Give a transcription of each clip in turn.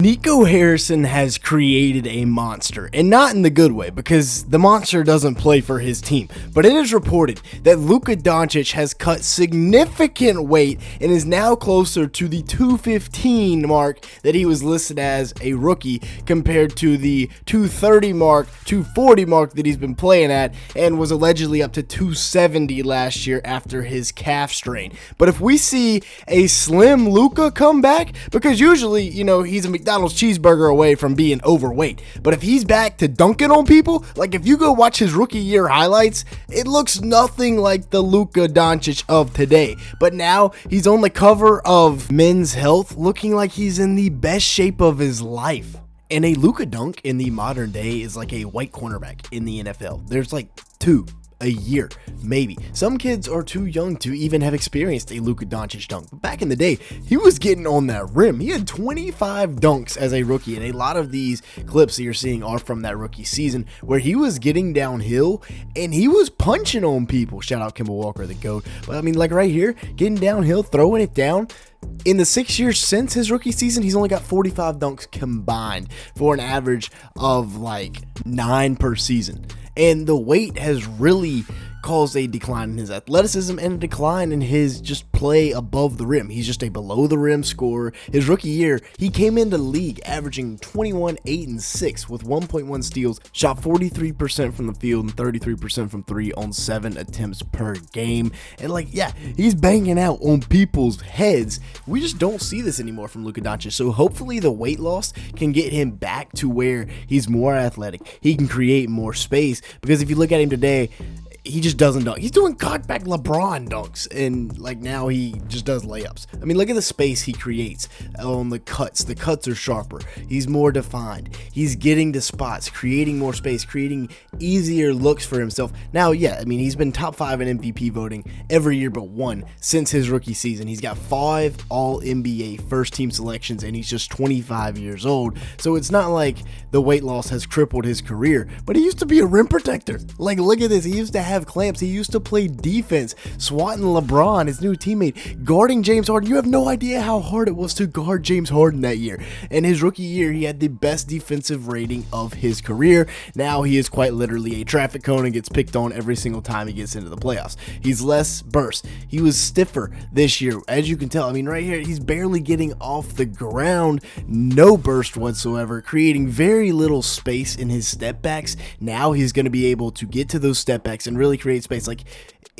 Nico Harrison has created a monster, and not in the good way, because the monster doesn't play for his team. But it is reported that Luka Doncic has cut significant weight and is now closer to the 215 mark that he was listed as a rookie, compared to the 230 mark, 240 mark that he's been playing at, and was allegedly up to 270 last year after his calf strain. But if we see a slim Luka come back, because usually, he's a McDonald's cheeseburger away from being overweight. But if he's back to dunking on people, like if you go watch his rookie year highlights, it looks nothing like the Luka Doncic of today. But now he's on the cover of Men's Health looking like he's in the best shape of his life. And a Luka dunk in the modern day is like a white cornerback in the NFL. There's like two a year, maybe. Some kids are too young to even have experienced a Luka Doncic dunk. But back in the day, he was getting on that rim. He had 25 dunks as a rookie, and a lot of these clips that you're seeing are from that rookie season where he was getting downhill and he was punching on people. Shout out Kemba Walker, the GOAT. But I mean, like right here, getting downhill, throwing it down. In the 6 years since his rookie season, he's only got 45 dunks combined for an average of like 9 per season. And the weight has really caused a decline in his athleticism and a decline in his just play above the rim. He's just a below the rim scorer. His rookie year, he came into the league averaging 21, 8, and 6 with 1.1 steals, shot 43% from the field and 33% from 3 on 7 attempts per game. And he's banging out on people's heads. We just don't see this anymore from Luka Doncic. So hopefully the weight loss can get him back to where he's more athletic. He can create more space, because if you look at him today, he just doesn't dunk. He's doing cockback LeBron dunks, and now he just does layups. I mean, look at the space he creates on the cuts. The cuts are sharper. He's more defined. He's getting to spots, creating more space, creating easier looks for himself. Now, he's been top 5 in MVP voting every year but one since his rookie season. He's got 5 All-NBA first-team selections, and he's just 25 years old. So it's not like the weight loss has crippled his career, but he used to be a rim protector. Look at this. He used to have clamps. He used to play defense, swatting LeBron, his new teammate, guarding James Harden. You have no idea how hard it was to guard James Harden that year. And his rookie year, he had the best defensive rating of his career. Now he is quite literally a traffic cone and gets picked on every single time he gets into the playoffs. He's less burst. He was stiffer this year, as you can tell. I mean, right here, he's barely getting off the ground, no burst whatsoever, creating very little space in his step backs. Now he's going to be able to get to those step backs and really create space.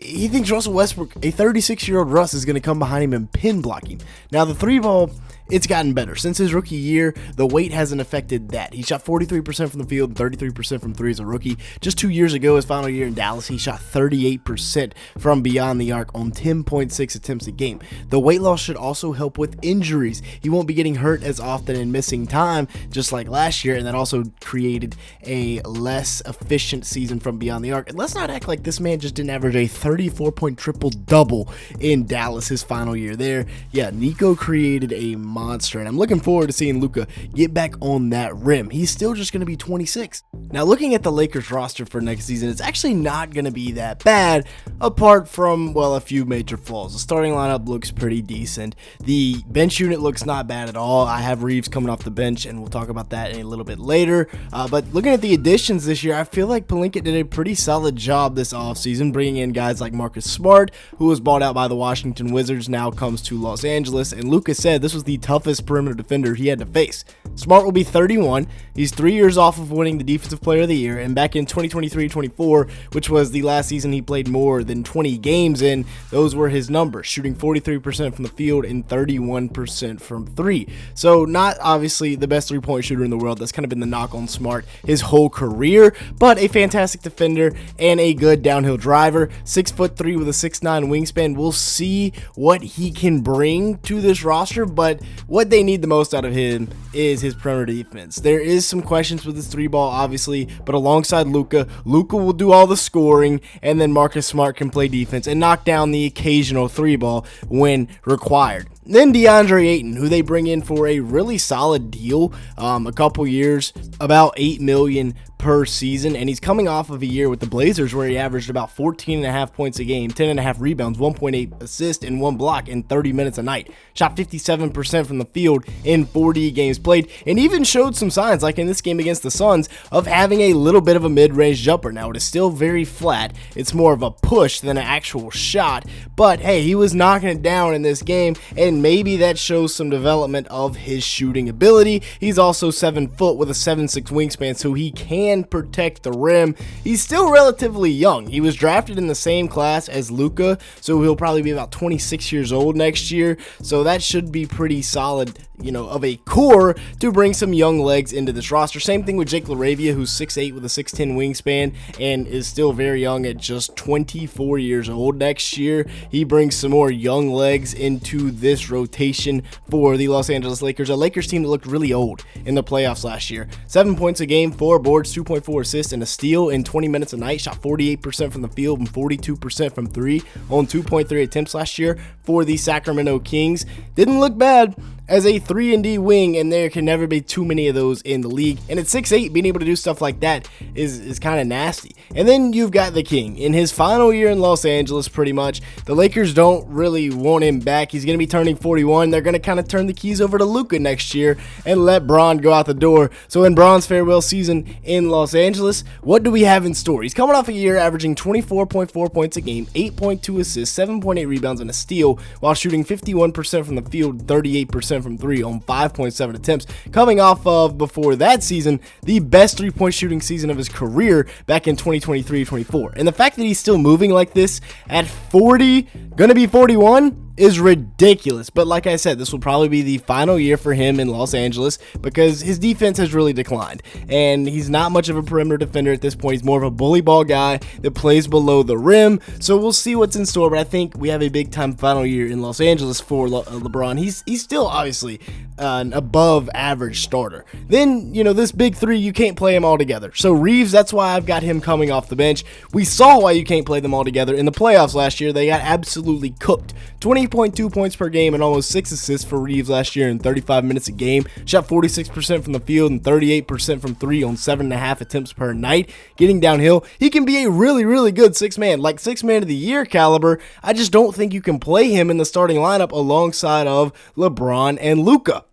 He thinks Russell Westbrook, a 36-year-old Russ, is going to come behind him and pin block him. Now, the 3-ball, it's gotten better. Since his rookie year, the weight hasn't affected that. He shot 43% from the field and 33% from 3 as a rookie. Just 2 years ago, his final year in Dallas, he shot 38% from beyond the arc on 10.6 attempts a game. The weight loss should also help with injuries. He won't be getting hurt as often and missing time, just like last year, and that also created a less efficient season from beyond the arc. And let's not act like this man just didn't average a 34-point triple-double in Dallas his final year there. Nico created a monster, and I'm looking forward to seeing Luka get back on that rim. He's still just going to be 26. Now, looking at the Lakers roster for next season, it's actually not going to be that bad, apart from, a few major flaws. The starting lineup looks pretty decent. The bench unit looks not bad at all. I have Reeves coming off the bench, and we'll talk about that in a little bit later. But looking at the additions this year, I feel like Pelinka did a pretty solid job this offseason, bringing in guys like Marcus Smart, who was bought out by the Washington Wizards, now comes to Los Angeles, and Luka said this was the toughest perimeter defender he had to face. Smart will be 31. He's 3 years off of winning the Defensive Player of the Year, and back in 2023-24, which was the last season he played more than 20 games in, those were his numbers, shooting 43% from the field and 31% from 3. So not obviously the best three-point shooter in the world. That's kind of been the knock on Smart his whole career, but a fantastic defender and a good downhill driver. 6'3" with a 6'9" wingspan. We'll see what he can bring to this roster, but what they need the most out of him is his perimeter defense. There is some questions with his 3-ball, obviously, but alongside Luka will do all the scoring, and then Marcus Smart can play defense and knock down the occasional 3-ball when required. Then DeAndre Ayton, who they bring in for a really solid deal, a couple years, about $8 million per season, and he's coming off of a year with the Blazers where he averaged about 14.5 points a game, 10.5 rebounds, 1.8 assists, and 1 block in 30 minutes a night. Shot 57% from the field in 40 games played, and even showed some signs, like in this game against the Suns, of having a little bit of a mid-range jumper. Now, it is still very flat. It's more of a push than an actual shot, but hey, he was knocking it down in this game, and maybe that shows some development of his shooting ability. He's also 7 foot with a 7'6" wingspan, so he can protect the rim. He's still relatively young. He was drafted in the same class as Luka, so he'll probably be about 26 years old next year, so that should be pretty solid, of a core to bring some young legs into this roster. Same thing with Jake LaRavia, who's 6'8" with a 6'10" wingspan and is still very young at just 24 years old next year. He brings some more young legs into this rotation for the Los Angeles Lakers, a Lakers team that looked really old in the playoffs last year. 7 points a game, 4 boards, 2.4 assists, and a steal in 20 minutes a night. Shot 48% from the field and 42% from 3 on 2.3 attempts last year for the Sacramento Kings. Didn't look bad as a 3-and-D wing, and there can never be too many of those in the league. And at 6'8", being able to do stuff like that is kind of nasty. And then you've got the King. In his final year in Los Angeles, pretty much, the Lakers don't really want him back. He's going to be turning 41. They're going to kind of turn the keys over to Luka next year and let Bron go out the door. So in Bron's farewell season in Los Angeles, what do we have in store? He's coming off a year averaging 24.4 points a game, 8.2 assists, 7.8 rebounds, and a steal, while shooting 51% from the field, 38% from 3 on 5.7 attempts, coming off of, before that season, the best three-point shooting season of his career back in 2023-24. And the fact that he's still moving like this at 40, gonna be 41, is ridiculous. But like I said, this will probably be the final year for him in Los Angeles because his defense has really declined, and he's not much of a perimeter defender at this point. He's more of a bully ball guy that plays below the rim, so we'll see what's in store. But I think we have a big time final year in Los Angeles for LeBron. He's still obviously an above average starter. Then, this big three, you can't play them all together. So Reeves, that's why I've got him coming off the bench. We saw why you can't play them all together in the playoffs last year. They got absolutely cooked. 20.2 points per game and almost 6 assists for Reeves last year in 35 minutes a game. Shot 46% from the field and 38% from 3 on 7.5 attempts per night. Getting downhill, he can be a really, really good six-man, like six-man of the year caliber. I just don't think you can play him in the starting lineup alongside of LeBron and Luka.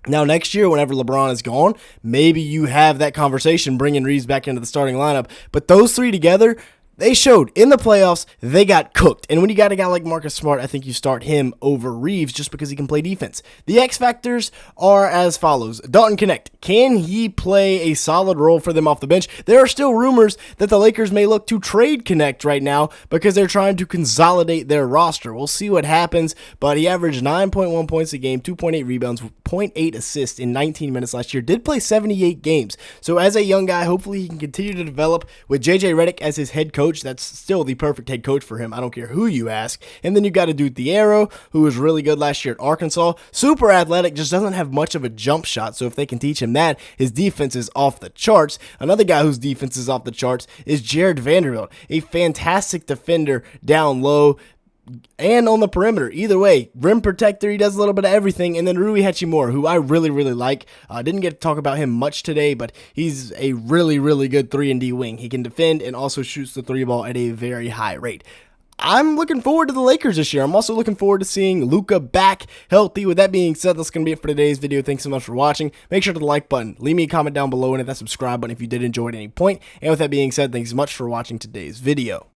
Now, next year, whenever LeBron is gone, maybe you have that conversation bringing Reeves back into the starting lineup. But those three together, they showed in the playoffs they got cooked. And when you got a guy like Marcus Smart, I think you start him over Reeves just because he can play defense. The X factors are as follows. Dalton Knecht, can he play a solid role for them off the bench? There are still rumors that the Lakers may look to trade Knecht right now because they're trying to consolidate their roster. We'll see what happens, but he averaged 9.1 points a game, 2.8 rebounds, 0.8 assists in 19 minutes last year. Did play 78 games. So as a young guy, hopefully he can continue to develop with JJ Redick as his head coach. That's still the perfect head coach for him. I don't care who you ask. And then you got a dude Thiero, who was really good last year at Arkansas. Super athletic, just doesn't have much of a jump shot. So if they can teach him that, his defense is off the charts. Another guy whose defense is off the charts is Jared Vanderbilt, a fantastic defender down low and on the perimeter. Either way, rim protector, he does a little bit of everything. And then Rui Hachimura, who I really, really like. Didn't get to talk about him much today, but he's a really, really good 3-and-D wing. He can defend and also shoots the 3 ball at a very high rate. I'm looking forward to the Lakers this year. I'm also looking forward to seeing Luka back healthy. With that being said, that's going to be it for today's video. Thanks so much for watching. Make sure to the like button. Leave me a comment down below and hit that subscribe button if you did enjoy at any point. And with that being said, thanks so much for watching today's video.